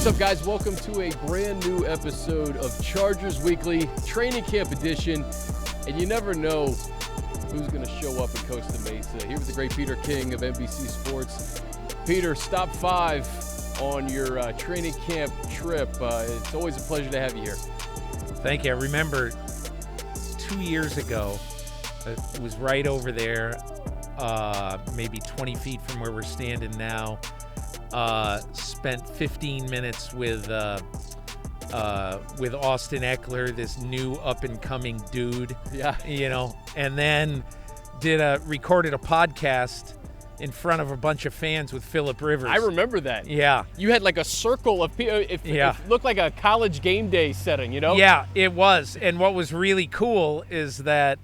What's up, guys? Welcome to a brand new episode of Chargers Weekly Training Camp Edition. And you never know who's going to show up in Costa Mesa. Here with the great Peter King of NBC Sports. Peter, stop 5 on your training camp trip. It's always a pleasure to have you here. Thank you. I remember 2 years ago, it was right over there, maybe 20 feet from where we're standing now. Spent 15 minutes with Austin Eckler, this new up-and-coming dude. Yeah. You know, and then recorded a podcast in front of a bunch of fans with Phillip Rivers. I remember that. Yeah. You had like a circle of people. It looked like a college game day setting, you know? Yeah, it was. And what was really cool is that,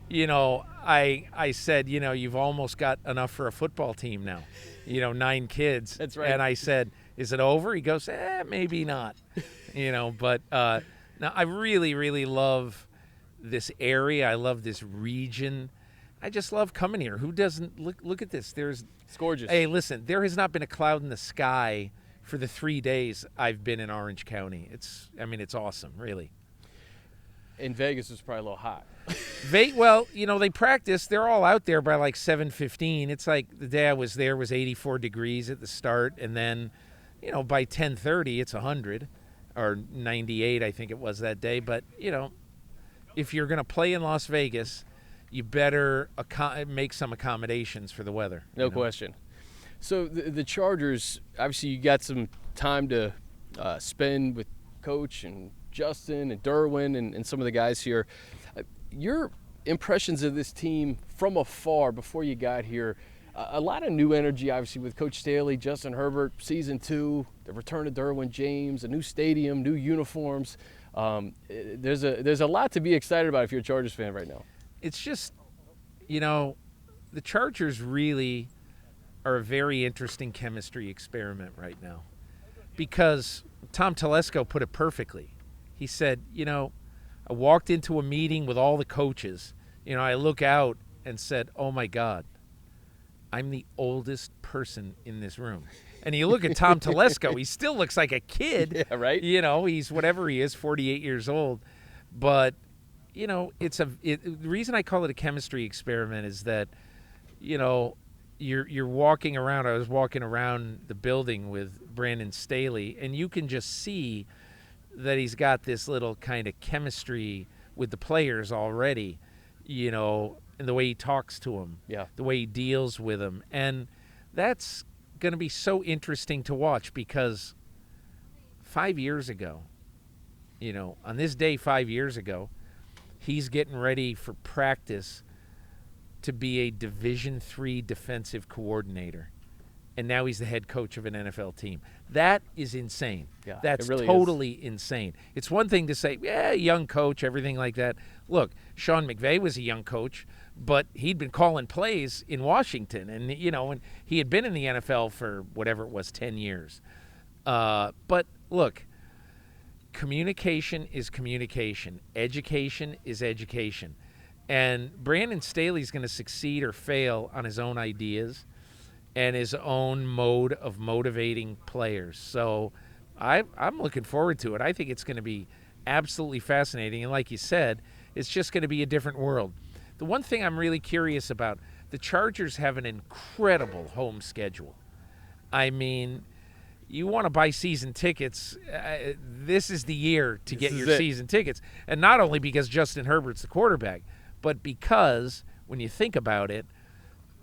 you know, I said, you know, you've almost got enough for a football team now. You know, 9 kids. That's right. And I said, is it over? He goes, maybe not. You know, but now I really, really love this area. I love this region. I just love coming here. Who doesn't? Look at this. It's gorgeous. Hey, listen, there has not been a cloud in the sky for the 3 days I've been in Orange County. It's awesome, really. In Vegas, it's probably a little hot. Well, you know, they practice. They're all out there by like 7:15. It's like the day I was there was 84 degrees at the start, and then, you know, by 10:30 it's 100 or 98, I think it was that day. But, you know, if you're going to play in Las Vegas, you better make some accommodations for the weather. No question. So the Chargers, obviously you got some time to spend with Coach and Justin and Derwin and some of the guys here. Your impressions of this team from afar before you got here, a lot of new energy, obviously, with Coach Staley, Justin Herbert, Season 2, the return of Derwin James, a new stadium, new uniforms. There's a lot to be excited about if you're a Chargers fan right now. It's just, you know, the Chargers really are a very interesting chemistry experiment right now, because Tom Telesco put it perfectly. He said, you know, I walked into a meeting with all the coaches. You know, I look out and said, oh, my God, I'm the oldest person in this room. And you look at Tom Telesco, he still looks like a kid. Yeah, right? You know, he's whatever he is, 48 years old. But, you know, the reason I call it a chemistry experiment is that, you know, you're walking around. I was walking around the building with Brandon Staley, and you can just see that he's got this little kind of chemistry with the players already, you know, and the way he talks to them, the way he deals with them. And that's going to be so interesting to watch, because 5 years ago, you know, on this day 5 years ago, he's getting ready for practice to be a Division III defensive coordinator. And now he's the head coach of an NFL team. That is insane. Yeah, that's it really totally insane. It's one thing to say, yeah, young coach, everything like that. Look, Sean McVay was a young coach, but he'd been calling plays in Washington. And, you know, and he had been in the NFL for whatever it was, 10 years. But, look, communication is communication. Education is education. And Brandon Staley's going to succeed or fail on his own ideas and his own mode of motivating players. So I'm looking forward to it. I think it's going to be absolutely fascinating. And like you said, it's just going to be a different world. The one thing I'm really curious about, the Chargers have an incredible home schedule. I mean, you want to buy season tickets, this is the year to get your season tickets. And not only because Justin Herbert's the quarterback, but because when you think about it,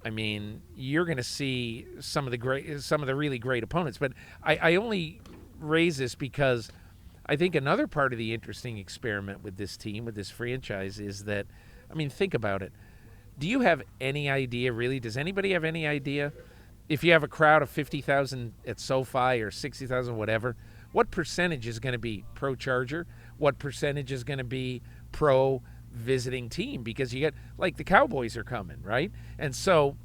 I mean, you're going to see some of the really great opponents. But I only raise this because I think another part of the interesting experiment with this team, with this franchise, is that, I mean, think about it. Do you have any idea, really? Does anybody have any idea, if you have a crowd of 50,000 at SoFi or 60,000, whatever, what percentage is going to be pro-Charger? What percentage is going to be pro-visiting team? Because you get, like, the Cowboys are coming, right? And so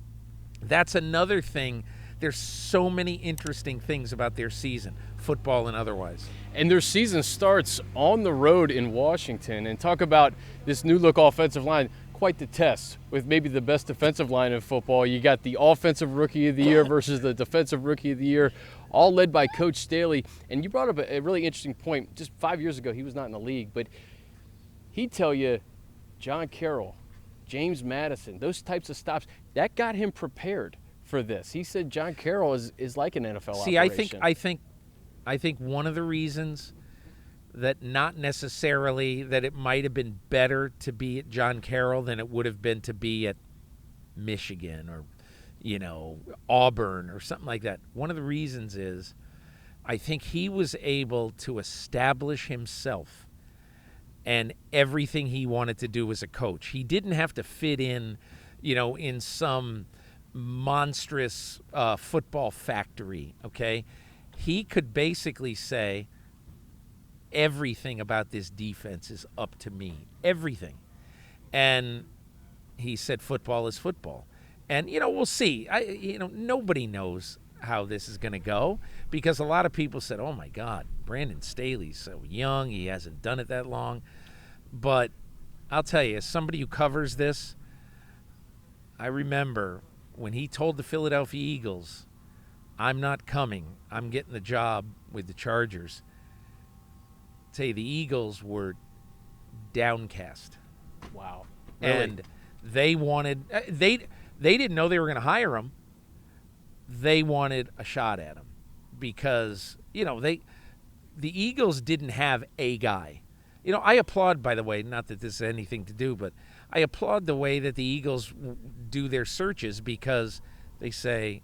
that's another thing. There's so many interesting things about their season, football and otherwise. And their season starts on the road in Washington. And talk about this new look offensive line. quite the test with maybe the best defensive line in football. You got the offensive rookie of the year versus the defensive rookie of the year, all led by Coach Staley. And you brought up a really interesting point. Just 5 years ago, he was not in the league, but he'd tell you John Carroll, James Madison, those types of stops, that got him prepared for this. He said John Carroll is like an NFL operation. I think one of the reasons that not necessarily that it might have been better to be at John Carroll than it would have been to be at Michigan or, Auburn or something like that. One of the reasons is I think he was able to establish himself and everything he wanted to do as a coach. He didn't have to fit in, in some monstrous football factory, okay? He could basically say, everything about this defense is up to me. Everything. And he said football is football. And, we'll see. Nobody knows how this is going to go because a lot of people said, oh, my God, Brandon Staley's so young. He hasn't done it that long. But I'll tell you, as somebody who covers this, I remember when he told the Philadelphia Eagles, I'm not coming, I'm getting the job with the Chargers. Say the Eagles were downcast. Wow. Really? And they wanted they didn't know they were going to hire him. They wanted a shot at him because, the Eagles didn't have a guy. I applaud, by the way, not that this has anything to do, but I applaud the way that the Eagles do their searches because they say,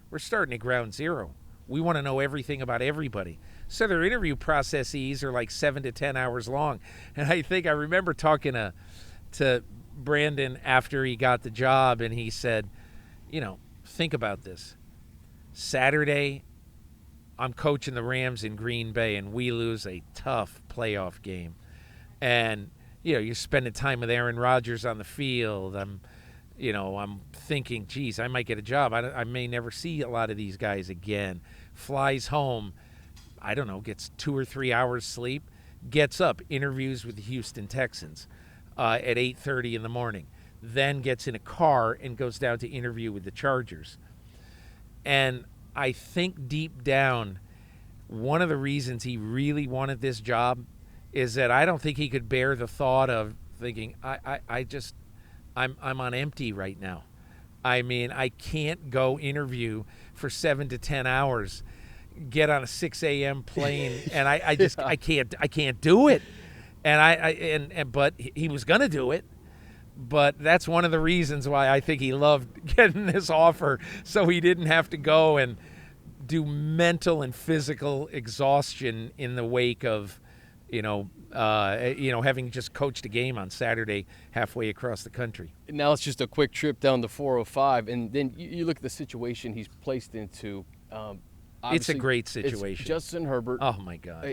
we're starting at ground zero. We want to know everything about everybody. So their interview processes are like 7 to 10 hours long. And I think I remember talking to Brandon after he got the job, and he said, think about this. Saturday, I'm coaching the Rams in Green Bay, and we lose a tough playoff game. And, you're spending time with Aaron Rodgers on the field. I'm thinking, geez, I might get a job. I may never see a lot of these guys again. Flies home, I don't know, gets 2 or 3 hours sleep, gets up, interviews with the Houston Texans at 8:30 in the morning, then gets in a car and goes down to interview with the Chargers. And I think deep down, one of the reasons he really wanted this job is that I don't think he could bear the thought of thinking, I'm on empty right now. I mean, I can't go interview for 7 to 10 hours, get on a 6 a.m. plane, and I can't do it. And but he was gonna do it. But that's one of the reasons why I think he loved getting this offer, so he didn't have to go and do mental and physical exhaustion in the wake of, having just coached a game on Saturday halfway across the country. Now it's just a quick trip down the 405, and then you look at the situation he's placed into. It's a great situation. It's Justin Herbert. Oh my God.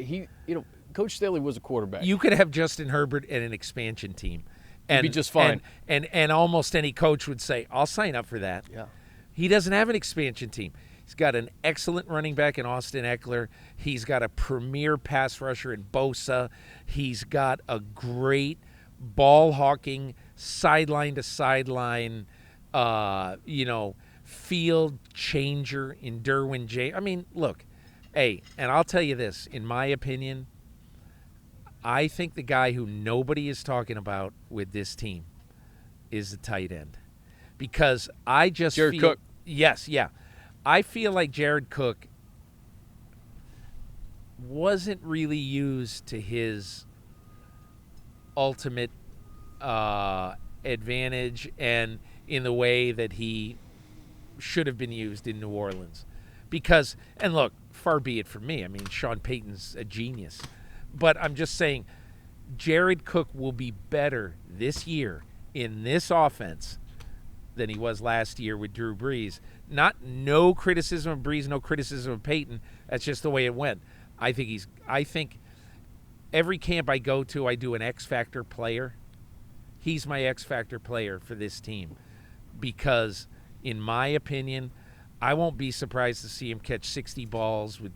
Coach Staley was a quarterback. You could have Justin Herbert and an expansion team. He'd be just fine. And almost any coach would say, I'll sign up for that. Yeah. He doesn't have an expansion team. He's got an excellent running back in Austin Eckler. He's got a premier pass rusher in Bosa. He's got a great ball hawking, sideline to sideline, field changer in Derwin James. I mean, look, and I'll tell you this, in my opinion, I think the guy who nobody is talking about with this team is the tight end. Because I just Jared feel... Cook. Yes, yeah. I feel like Jared Cook wasn't really used to his ultimate advantage and in the way that he should have been used in New Orleans. Because, and look, far be it from me. I mean, Sean Payton's a genius. But I'm just saying, Jared Cook will be better this year in this offense than he was last year with Drew Brees. No criticism of Brees, no criticism of Payton. That's just the way it went. I think every camp I go to, I do an X Factor player. He's my X Factor player for this team because, in my opinion, I won't be surprised to see him catch 60 balls with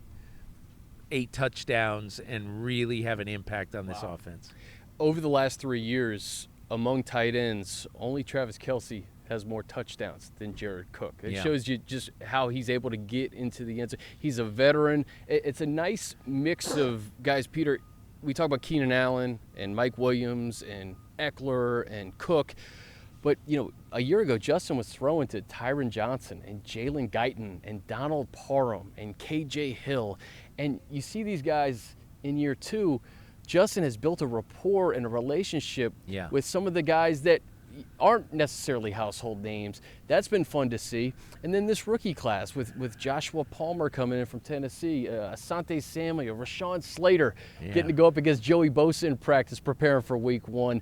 8 touchdowns and really have an impact on this offense. Over the last 3 years, among tight ends, only Travis Kelce has more touchdowns than Jared Cook. It shows you just how he's able to get into the end zone. He's a veteran. It's a nice mix of guys, Peter. We talk about Keenan Allen and Mike Williams and Eckler and Cook. But, a year ago, Justin was throwing to Tyron Johnson and Jalen Guyton and Donald Parham and K.J. Hill. And you see these guys in year two, Justin has built a rapport and a relationship with some of the guys that aren't necessarily household names. That's been fun to see. And then this rookie class with Joshua Palmer coming in from Tennessee, Asante Samuel, Rashaan Slater getting to go up against Joey Bosa in practice, preparing for week one.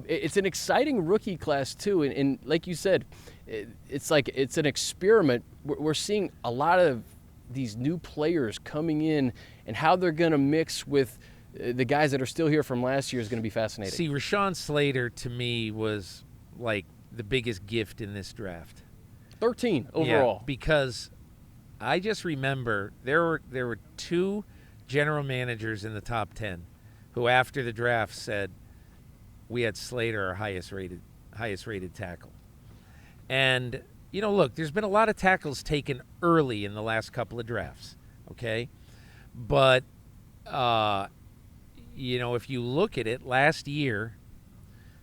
It's an exciting rookie class too. And like you said, it's an experiment. We're seeing a lot of these new players coming in, and how they're going to mix with the guys that are still here from last year is going to be fascinating. See, Rashaan Slater to me was like the biggest gift in this draft. 13 overall. Yeah, because I just remember there were two general managers in the top 10 who after the draft said we had Slater our highest rated tackle. And look, there's been a lot of tackles taken early in the last couple of drafts, okay? But if you look at it, last year,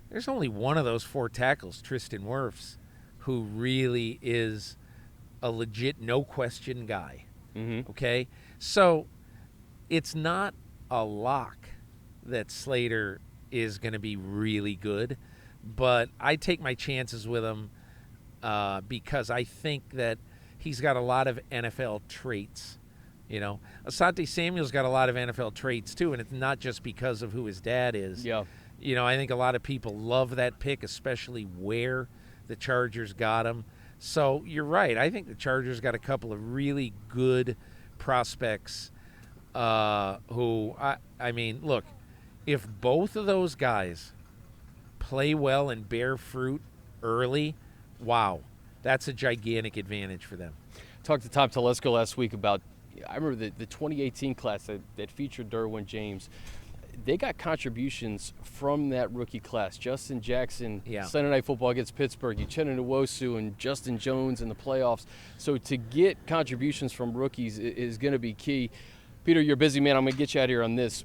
there's only one of those four tackles, Tristan Wirfs, who really is a legit, no-question guy, okay? So it's not a lock that Slater is going to be really good, but I take my chances with him because I think that he's got a lot of NFL traits. Asante Samuel's got a lot of NFL traits too, and it's not just because of who his dad is. Yeah. I think a lot of people love that pick, especially where the Chargers got him. So you're right. I think the Chargers got a couple of really good prospects who, I mean, look, if both of those guys play well and bear fruit early, wow, that's a gigantic advantage for them. Talked to Tom Telesco last week about, I remember the 2018 class that featured Derwin James. They got contributions from that rookie class. Justin Jackson, Sunday Night Football against Pittsburgh, Uchenna Nwosu, and Justin Jones in the playoffs. So to get contributions from rookies is going to be key. Peter, you're a busy man. I'm going to get you out of here on this.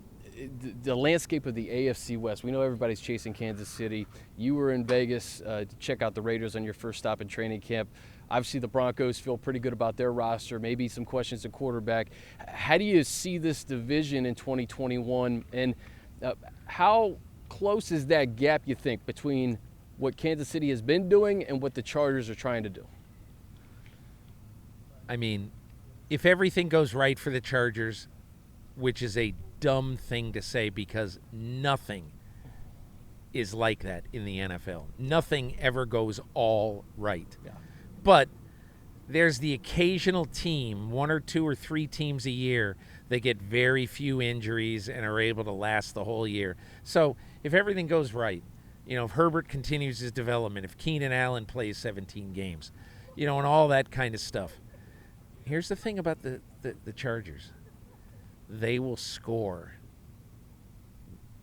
The landscape of the AFC West. We know everybody's chasing Kansas City. You were in Vegas to check out the Raiders on your first stop in training camp. Obviously, the Broncos feel pretty good about their roster. Maybe some questions at quarterback. How do you see this division in 2021? And how close is that gap, you think, between what Kansas City has been doing and what the Chargers are trying to do? I mean, if everything goes right for the Chargers, which is a dumb thing to say because nothing is like that in the NFL. Nothing ever goes all right. Yeah. But there's the occasional team, one or two or three teams a year, that get very few injuries and are able to last the whole year. So if everything goes right, if Herbert continues his development, if Keenan Allen plays 17 games, and all that kind of stuff. Here's the thing about the Chargers. They will score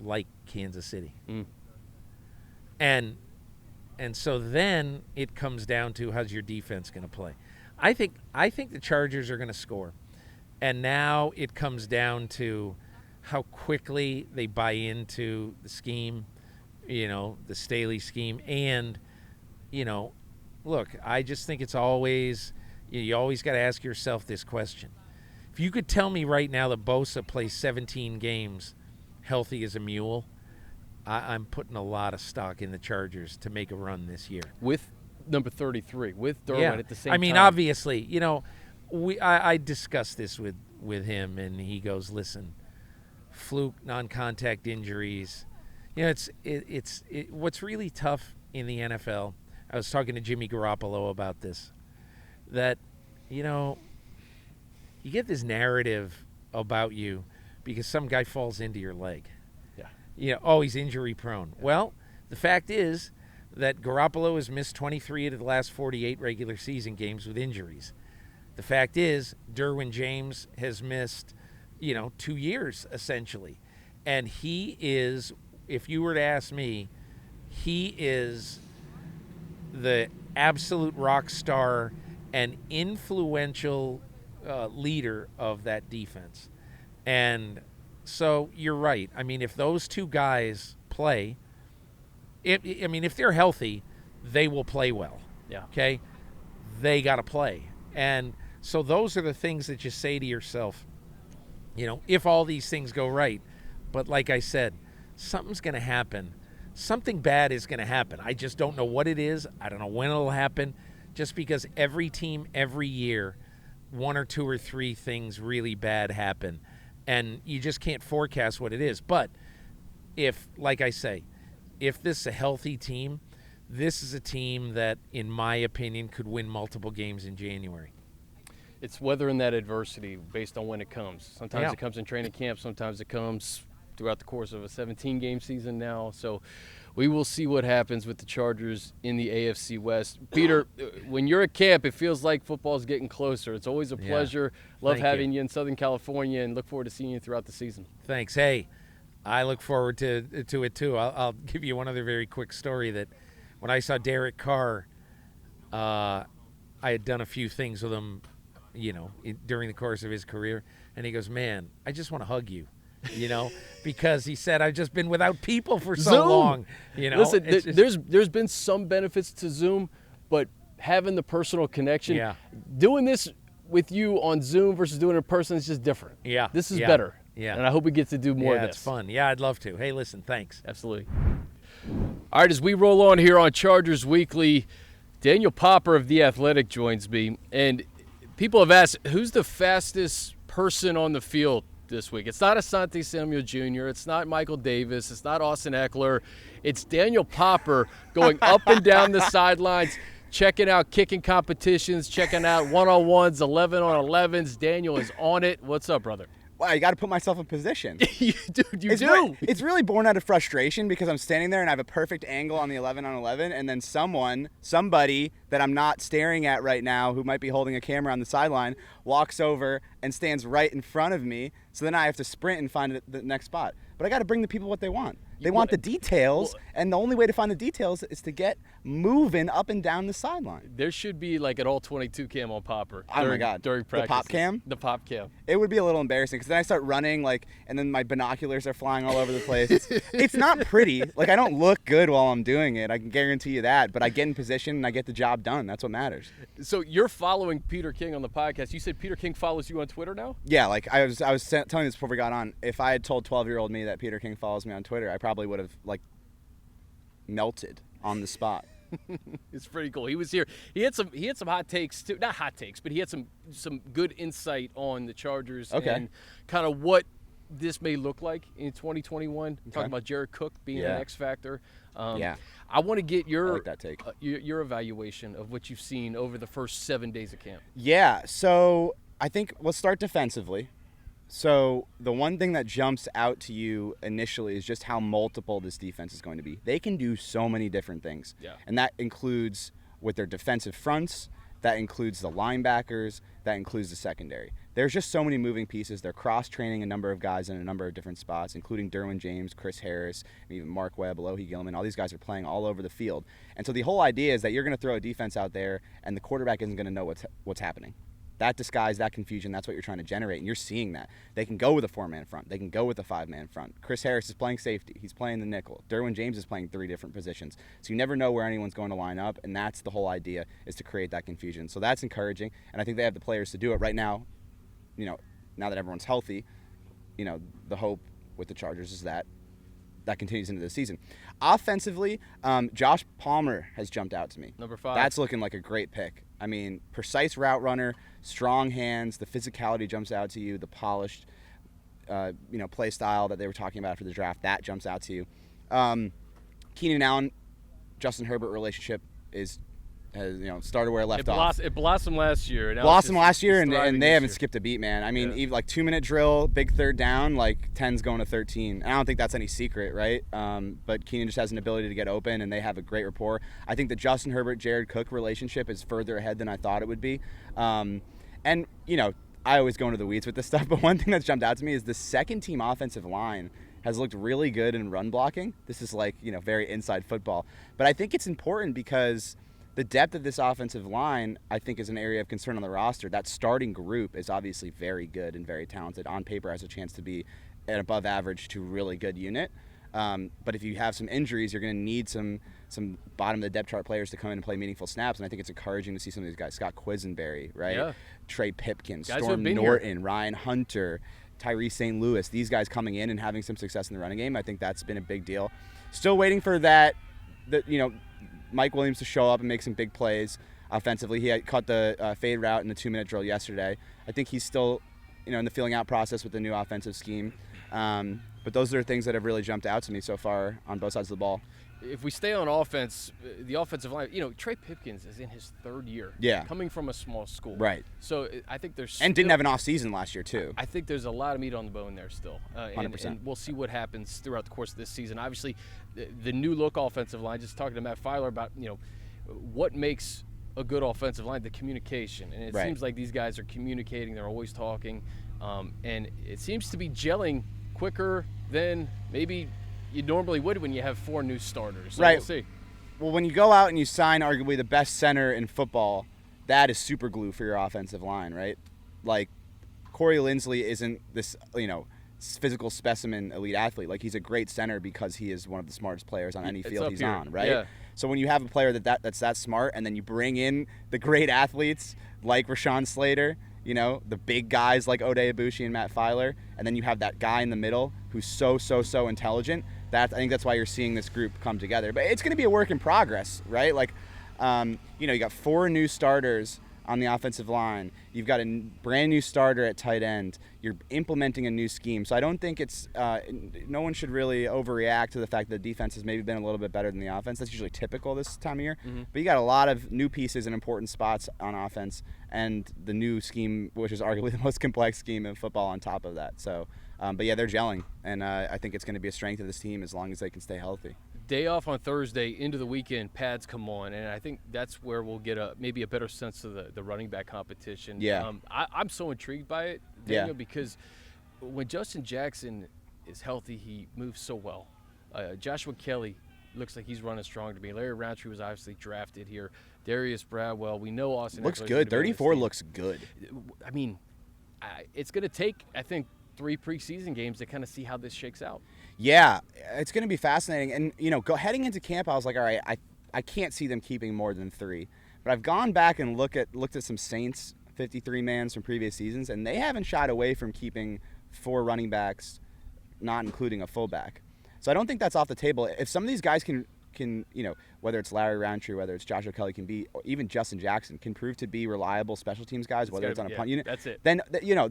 like Kansas City. And so then it comes down to how's your defense going to play. I think the Chargers are going to score. And now it comes down to how quickly they buy into the scheme, the Staley scheme. And, look, I just think it's always, you always got to ask yourself this question. If you could tell me right now that Bosa plays 17 games healthy as a mule, I'm putting a lot of stock in the Chargers to make a run this year. With number 33, with Derwin at the same time. I mean, obviously, I discussed this with him, and he goes, listen, fluke, non-contact injuries. It's what's really tough in the NFL. I was talking to Jimmy Garoppolo about this, that, you get this narrative about you because some guy falls into your leg. He's injury prone. Yeah. Well, the fact is that Garoppolo has missed 23 of the last 48 regular season games with injuries. The fact is Derwin James has missed, 2 years essentially. And he is, if you were to ask me, he is the absolute rock star and influential leader of that defense. And so you're right. I mean, if those two guys play, if they're healthy, they will play well. Yeah. Okay? They got to play. And so those are the things that you say to yourself, if all these things go right. But like I said, something's going to happen. Something bad is going to happen. I just don't know what it is. I don't know when it'll happen. Just because every team, every year, one or two or three things really bad happen. And you just can't forecast what it is. But if, like I say, if this is a healthy team, this is a team that, in my opinion, could win multiple games in January. It's weathering that adversity based on when it comes. Sometimes Yeah. it comes in training camp. Sometimes it comes throughout the course of a 17-game season now. So we will see what happens with the Chargers in the AFC West. Peter, when you're at camp, it feels like football's getting closer. It's always a pleasure. Love having you in Southern California, and look forward to seeing you throughout the season. Thanks. Hey, I look forward to it too. I'll give you one other very quick story that when I saw Derek Carr, I had done a few things with him, during the course of his career, and he goes, "Man, I just want to hug you." Because he said, I've just been without people for so Zoom. long. Listen, there's been some benefits to Zoom, but having the personal connection, doing this with you on Zoom versus doing it in person is just different. Yeah. This is better. Yeah. And I hope we get to do more of this. It's fun. Yeah, I'd love to. Hey, listen, thanks. Absolutely. All right, as we roll on here on Chargers Weekly, Daniel Popper of The Athletic joins me. And people have asked, who's the fastest person on the field this week? It's not Asante Samuel Jr., it's not Michael Davis, it's not Austin Eckler. It's Daniel Popper going up and down the sidelines, checking out kicking competitions, checking out one-on-ones, 11-on-11s. Daniel is on it. What's up, brother? Well, I got to put myself in position. You do. It's really born out of frustration because I'm standing there and I have a perfect angle on the 11-on-11, and then somebody that I'm not staring at right now, who might be holding a camera on the sideline, walks over and stands right in front of me. So then I have to sprint and find the next spot. But I got to bring the people what they want. They want the details, and the only way to find the details is to get moving up and down the sideline. There should be like an all-22 cam on Popper. Oh my God. During practice. The pop cam? The pop cam. It would be a little embarrassing because then I start running, and then my binoculars are flying all over the place. It's not pretty. I don't look good while I'm doing it. I can guarantee you that. But I get in position and I get the job done. That's what matters. So you're following Peter King on the podcast. You said Peter King follows you on Twitter now? Yeah, I was telling you this before we got on. If I had told 12-year-old me that Peter King follows me on Twitter, I probably would have melted on the spot. It's pretty cool. He was here. He had some hot takes too. Not hot takes, but he had some good insight on the Chargers and kind of what this may look like in 2021. Okay. Talking about Jared Cook being an X factor. I want to get your like that take. Your evaluation of what you've seen over the first 7 days of camp. Yeah. So I think let's start defensively. So the one thing that jumps out to you initially is just how multiple this defense is going to be. They can do so many different things. Yeah. And that includes with their defensive fronts, that includes the linebackers, that includes the secondary. There's just so many moving pieces. They're cross-training a number of guys in a number of different spots, including Derwin James, Chris Harris, even Mark Webb, Alohi Gilman. All these guys are playing all over the field. And so the whole idea is that you're going to throw a defense out there and the quarterback isn't going to know what's happening. That disguise, that confusion, that's what you're trying to generate, and you're seeing that. They can go with a 4-man front. They can go with a 5-man front. Chris Harris is playing safety. He's playing the nickel. Derwin James is playing 3 different positions. So you never know where anyone's going to line up, and that's the whole idea, is to create that confusion. So that's encouraging, and I think they have the players to do it right now. Now that everyone's healthy, the hope with the Chargers is that continues into the season. Offensively, Josh Palmer has jumped out to me. Number 5. That's looking like a great pick. I mean, precise route runner, strong hands, the physicality jumps out to you, the polished, play style that they were talking about after the draft, that jumps out to you. Keenan Allen, Justin Herbert relationship has started where it left off. It blossomed last year. And they haven't skipped a beat, man. I mean, even 2-minute drill, big third down, 10's going to 13. I don't think that's any secret, right? But Keenan just has an ability to get open, and they have a great rapport. I think the Justin Herbert-Jared Cook relationship is further ahead than I thought it would be. I always go into the weeds with this stuff, but one thing that's jumped out to me is the second-team offensive line has looked really good in run blocking. This is like, very inside football. But I think it's important because the depth of this offensive line, I think, is an area of concern on the roster. That starting group is obviously very good and very talented. On paper, has a chance to be an above average to really good unit. But if you have some injuries, you're going to need some bottom of the depth chart players to come in and play meaningful snaps. And I think it's encouraging to see some of these guys. Scott Quisenberry, right? Yeah. Trey Pipkin, Guys Storm Norton, Ryan Hunter, Tyree St. Louis. These guys coming in and having some success in the running game. I think that's been a big deal. Still waiting for Mike Williams to show up and make some big plays offensively. He had caught the fade route in the 2-minute drill yesterday. I think he's still, in the feeling out process with the new offensive scheme. But those are things that have really jumped out to me so far on both sides of the ball. If we stay on offense, the offensive line, Trey Pipkins is in his 3rd year. Yeah. Coming from a small school. Right. So I think there's and didn't have an off season last year too. I think there's a lot of meat on the bone there still. 100%. And we'll see what happens throughout the course of this season. Obviously, the new look offensive line, just talking to Matt Filer about, what makes a good offensive line, the communication. And it Right. seems like these guys are communicating. They're always talking. And it seems to be gelling quicker than maybe you normally would when you have 4 new starters. So Right. We'll see. Well, when you go out and you sign arguably the best center in football, that is super glue for your offensive line, right? Like, Corey Linsley isn't this, physical specimen elite athlete. Like, he's a great center because he is one of the smartest players on any It's field up he's here. on, right? Yeah. So when you have a player that's that smart, and then you bring in the great athletes like Rashaan Slater, the big guys like Ode Ibushi and Matt Filer, and then you have that guy in the middle who's so intelligent, I think that's why you're seeing this group come together. But it's going to be a work in progress, right? Like, you got 4 new starters on the offensive line. You've got a brand new starter at tight end. You're implementing a new scheme. So I don't think it's no one should really overreact to the fact that the defense has maybe been a little bit better than the offense. That's usually typical this time of year. Mm-hmm. But you got a lot of new pieces in important spots on offense, and the new scheme, which is arguably the most complex scheme in football, on top of that. So, but yeah, they're gelling, and I think it's going to be a strength of this team as long as they can stay healthy. Day off on Thursday, into the weekend, pads come on, and I think that's where we'll get maybe a better sense of the running back competition. Yeah. I'm so intrigued by it, Daniel, because when Justin Jackson is healthy, he moves so well. Joshua Kelly looks like he's running strong to me. Larry Roundtree was obviously drafted here. Darius Bradwell, we know Austin looks Eckler's good. gonna be on this 34 team. looks good. I mean, it's going to take, I think, 3 preseason games to kind of see how this shakes out. Yeah, it's going to be fascinating. And, heading into camp, I was like, all right, I can't see them keeping more than 3. But I've gone back and looked at some Saints 53-mans from previous seasons, and they haven't shied away from keeping 4 running backs, not including a fullback. So I don't think that's off the table. If some of these guys can whether it's Larry Roundtree, whether it's Joshua Kelly, or even Justin Jackson, can prove to be reliable special teams guys, whether it's on a punt unit. That's it. Then,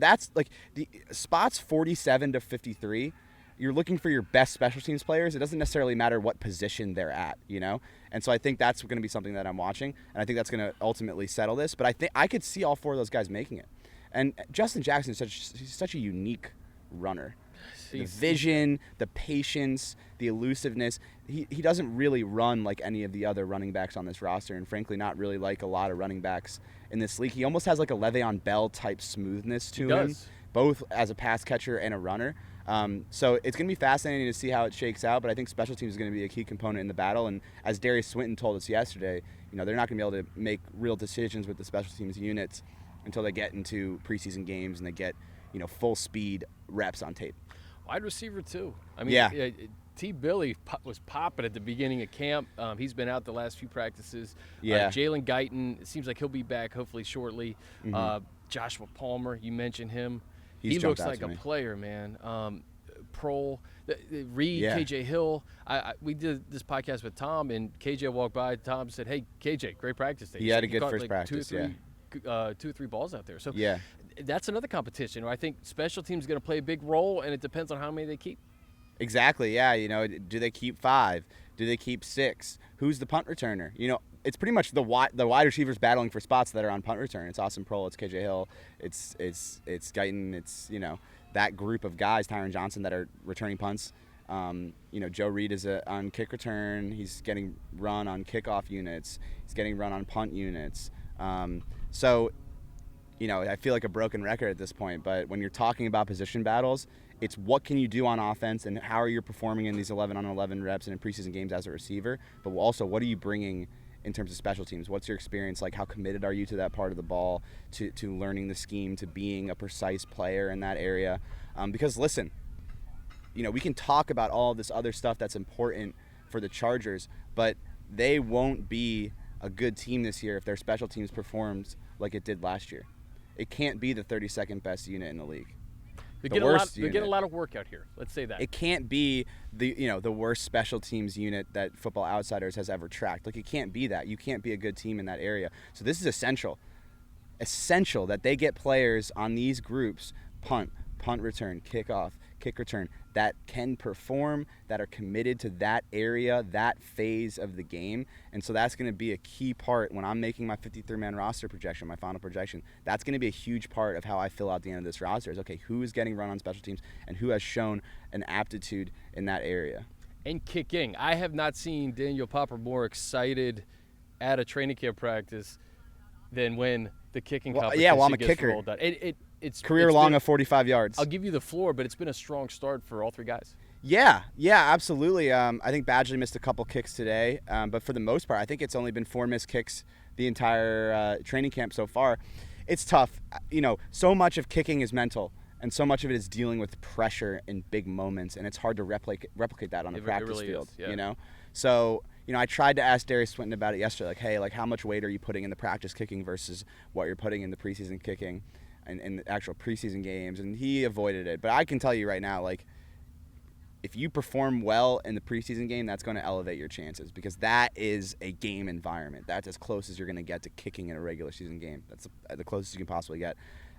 that's like the spots 47 to 53. You're looking for your best special teams players. It doesn't necessarily matter what position they're at, And so I think that's going to be something that I'm watching, and I think that's going to ultimately settle this. But I think I could see all 4 of those guys making it. And Justin Jackson is he's such a unique runner. The vision, the patience, the elusiveness. He doesn't really run like any of the other running backs on this roster, and frankly not really like a lot of running backs in this league. He almost has like a Le'Veon Bell type smoothness to him, both as a pass catcher and a runner. So it's going to be fascinating to see how it shakes out, but I think special teams is going to be a key component in the battle. And as Darius Swinton told us yesterday, they're not going to be able to make real decisions with the special teams units until they get into preseason games and they get, full speed reps on tape. Wide receiver too. I mean, T. Billy was popping at the beginning of camp. He's been out the last few practices. Yeah. Jalen Guyton, it seems like he'll be back hopefully shortly. Mm-hmm. Joshua Palmer, you mentioned him. He looks like a player, man. Prohl, Reed, KJ Hill. We did this podcast with Tom, and KJ walked by. Tom said, "Hey, KJ, great practice day." He had a good caught, first practice. 2 or 3 balls out there. So yeah, that's another competition where I think special teams is going to play a big role, and it depends on how many they keep. Exactly. Yeah. Do they keep 5? Do they keep 6? Who's the punt returner? It's pretty much the wide receivers battling for spots that are on punt return. It's Austin Prohl. It's KJ Hill. It's Guyton. It's that group of guys, Tyron Johnson, that are returning punts. Joe Reed is on kick return. He's getting run on kickoff units. He's getting run on punt units. So I feel like a broken record at this point. But when you're talking about position battles, It's what can you do on offense and how are you performing in these 11-on-11 reps and in preseason games as a receiver, but also what are you bringing in terms of special teams? What's your experience like? How committed are you to that part of the ball, to learning the scheme, to being a precise player in that area? Because listen, we can talk about all this other stuff that's important for the Chargers, but they won't be a good team this year if their special teams performs like it did last year. It can't be the 32nd best unit in the league. They get a lot of work out here. Let's say that. It can't be the worst special teams unit that Football Outsiders has ever tracked. Like, it can't be that. You can't be a good team in that area. So this is essential that they get players on these groups, punt return, kickoff, kick return, that can perform, that are committed to that area, that phase of the game. And so that's going to be a key part when I'm making my 53-man roster projection, my final projection. That's going to be a huge part of how I fill out the end of this roster is, okay, who is getting run on special teams and who has shown an aptitude in that area. And kicking. I have not seen Daniel Popper more excited at a training camp practice than when the kicking competition I'm a gets kicker. rolled out. It's career long of 45 yards. I'll give you the floor, but it's been a strong start for all three guys. Yeah, absolutely. I think Badgley missed a couple kicks today, but for the most part, I think it's only been 4 missed kicks the entire training camp so far. It's tough. So much of kicking is mental, and so much of it is dealing with pressure in big moments, and it's hard to replicate that on the practice really field. Is, yeah. So I tried to ask Darius Swinton about it yesterday, like, hey, like, how much weight are you putting in the practice kicking versus what you're putting in the preseason kicking and in the actual preseason games, and he avoided it. But I can tell you right now, like, if you perform well in the preseason game, that's going to elevate your chances because that is a game environment. That's as close as you're going to get to kicking in a regular season game. That's the closest you can possibly get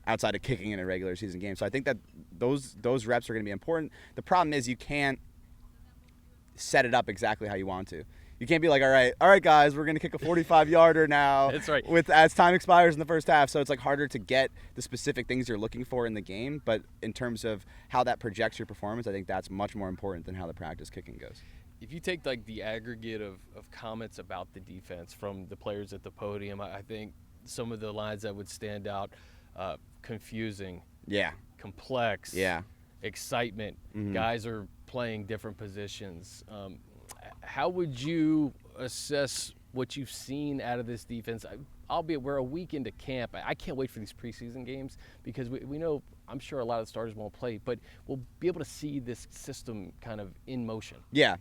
outside of kicking in a regular season game. So I think that those reps are going to be important. The problem is you can't set it up exactly how you want to. You can't be like, all right, guys, we're going to kick a 45-yarder now. That's right. As time expires in the first half. So it's like harder to get the specific things you're looking for in the game. But in terms of how that projects your performance, I think that's much more important than how the practice kicking goes. If you take like the aggregate of comments about the defense from the players at the podium, I think some of the lines that would stand out, confusing, complex, excitement, guys are playing different positions. How would you assess what you've seen out of this defense? Albeit we're a week into camp. I can't wait for these preseason games because we know, I'm sure a lot of the starters won't play, but we'll be able to see this system kind of in motion. Yeah.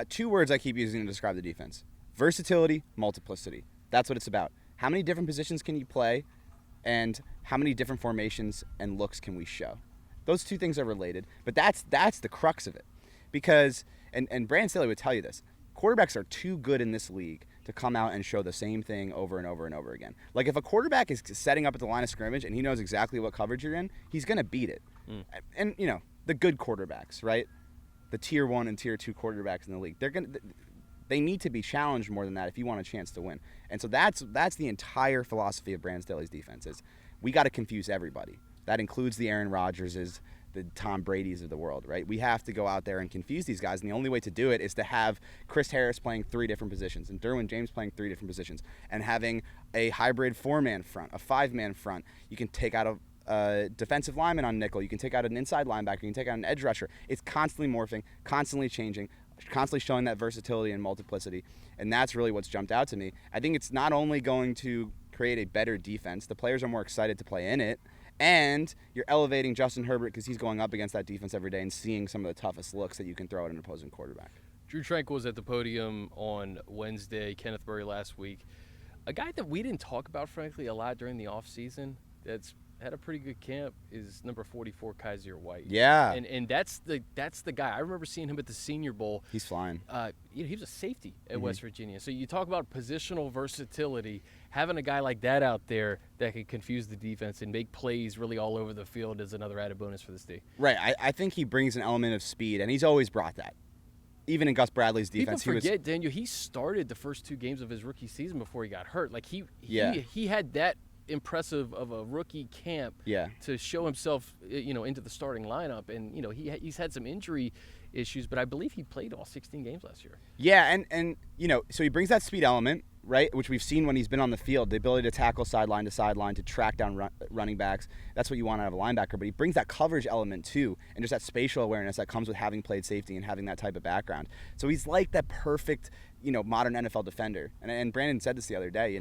2 words I keep using to describe the defense. Versatility, multiplicity. That's what it's about. How many different positions can you play and how many different formations and looks can we show? Those 2 things are related, but that's the crux of it. Because, and Brandon Staley would tell you this, quarterbacks are too good in this league to come out and show the same thing over and over and over again. Like, if a quarterback is setting up at the line of scrimmage and he knows exactly what coverage you're in, he's going to beat it. And, the good quarterbacks, right? The tier 1 and tier 2 quarterbacks in the league, they need to be challenged more than that if you want a chance to win. And so that's the entire philosophy of Brandon Staley's defense is we got to confuse everybody. That includes the Aaron Rodgerses, the Tom Brady's of the world, right? We have to go out there and confuse these guys, and the only way to do it is to have Chris Harris playing 3 different positions and Derwin James playing 3 different positions and having a hybrid 4-man front, a 5-man front. You can take out a defensive lineman on nickel. You can take out an inside linebacker. You can take out an edge rusher. It's constantly morphing, constantly changing, constantly showing that versatility and multiplicity, and that's really what's jumped out to me. I think it's not only going to create a better defense, the players are more excited to play in it, and you're elevating Justin Herbert because he's going up against that defense every day and seeing some of the toughest looks that you can throw at an opposing quarterback. Drew Tranquil was at the podium on Wednesday, Kenneth Berry last week. A guy that we didn't talk about, frankly, a lot during the offseason that's had a pretty good camp is number 44, Kaiser White. Yeah. And that's the guy. I remember seeing him at the Senior Bowl. He's flying. He was a safety at West Virginia. So you talk about positional versatility. Having a guy like that out there that can confuse the defense and make plays really all over the field is another added bonus for this team. Right. I think he brings an element of speed, and he's always brought that. Even in Gus Bradley's defense. People forget, Daniel, he started the first 2 games of his rookie season before he got hurt. Like, he had that impressive of a rookie camp to show himself, into the starting lineup. And, he's had some injury issues, but I believe he played all 16 games last year. Yeah, and so he brings that speed element, right? Which we've seen when he's been on the field, the ability to tackle sideline to sideline, to track down running backs. That's what you want out of a linebacker. But he brings that coverage element too, and just that spatial awareness that comes with having played safety and having that type of background. So he's like that perfect, modern NFL defender. And Brandon said this the other day,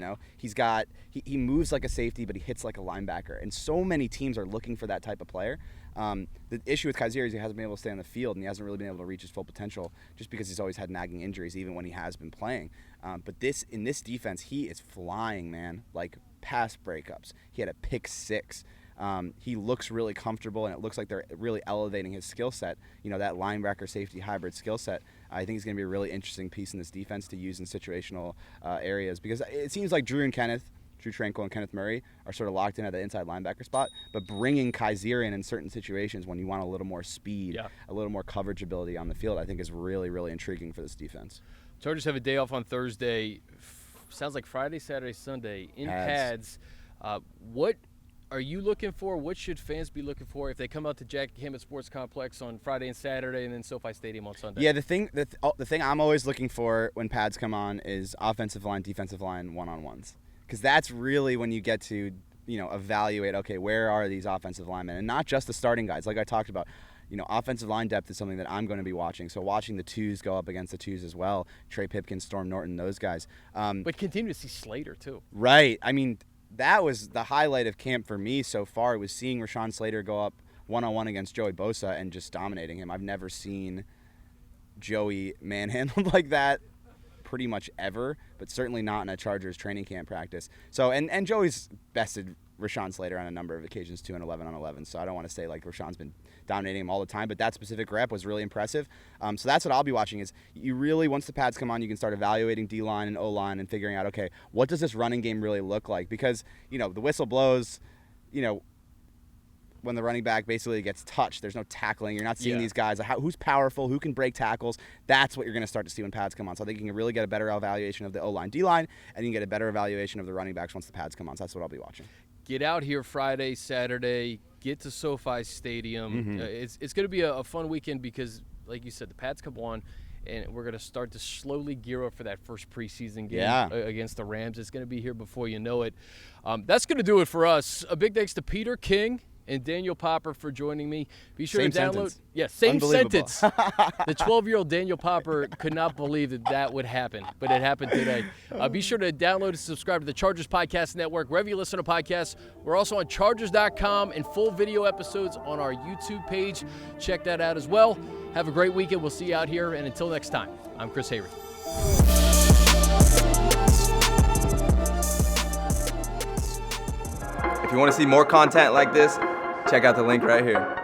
he moves like a safety, but he hits like a linebacker. And so many teams are looking for that type of player. The issue with Kaiser is he hasn't been able to stay on the field, and he hasn't really been able to reach his full potential just because he's always had nagging injuries, even when he has been playing. But in this defense, he is flying, man, like pass breakups. He had a pick 6. He looks really comfortable, and it looks like they're really elevating his skill set, that linebacker safety hybrid skill set. I think he's going to be a really interesting piece in this defense to use in situational areas, because it seems like Drew Tranquill and Kenneth Murray are sort of locked in at the inside linebacker spot, but bringing Kaiser in certain situations when you want a little more speed, a little more coverage ability on the field, I think is really, really intriguing for this defense. Chargers have a day off on Thursday. Sounds like Friday, Saturday, Sunday in pads. What are you looking for? What should fans be looking for if they come out to Jack Hammett Sports Complex on Friday and Saturday, and then SoFi Stadium on Sunday? Yeah, the thing I'm always looking for when pads come on is offensive line, defensive line, one-on-ones. Because that's really when you get to, evaluate, okay, where are these offensive linemen? And not just the starting guys. Like I talked about, offensive line depth is something that I'm going to be watching. So watching the twos go up against the twos as well, Trey Pipkins, Storm Norton, those guys. But continue to see Slater, too. Right. I mean, that was the highlight of camp for me so far. It was seeing Rashaan Slater go up one-on-one against Joey Bosa and just dominating him. I've never seen Joey manhandled like that pretty much ever, but certainly not in a Chargers training camp practice. So, and Joey's bested Rashaan Slater on a number of occasions too, in 11-on-11. So I don't want to say like Rashawn's been dominating him all the time, but that specific rep was really impressive. So that's what I'll be watching is you really, once the pads come on, you can start evaluating D-line and O-line and figuring out, okay, what does this running game really look like? Because, the whistle blows, when the running back basically gets touched, there's no tackling. You're not seeing these guys. Who's powerful? Who can break tackles? That's what you're going to start to see when pads come on. So I think you can really get a better evaluation of the O-line, D-line, and you can get a better evaluation of the running backs once the pads come on. So that's what I'll be watching. Get out here Friday, Saturday. Get to SoFi Stadium. It's going to be a fun weekend because, like you said, the pads come on, and we're going to start to slowly gear up for that first preseason game against the Rams. It's going to be here before you know it. That's going to do it for us. A big thanks to Peter King and Daniel Popper for joining me. Be sure to download. Sentence. Yeah, same sentence. The 12-year-old Daniel Popper could not believe that would happen, but it happened today. Be sure to download and subscribe to the Chargers Podcast Network, wherever you listen to podcasts. We're also on Chargers.com and full video episodes on our YouTube page. Check that out as well. Have a great weekend. We'll see you out here, and until next time, I'm Chris Hayrie. If you want to see more content like this, check out the link right here.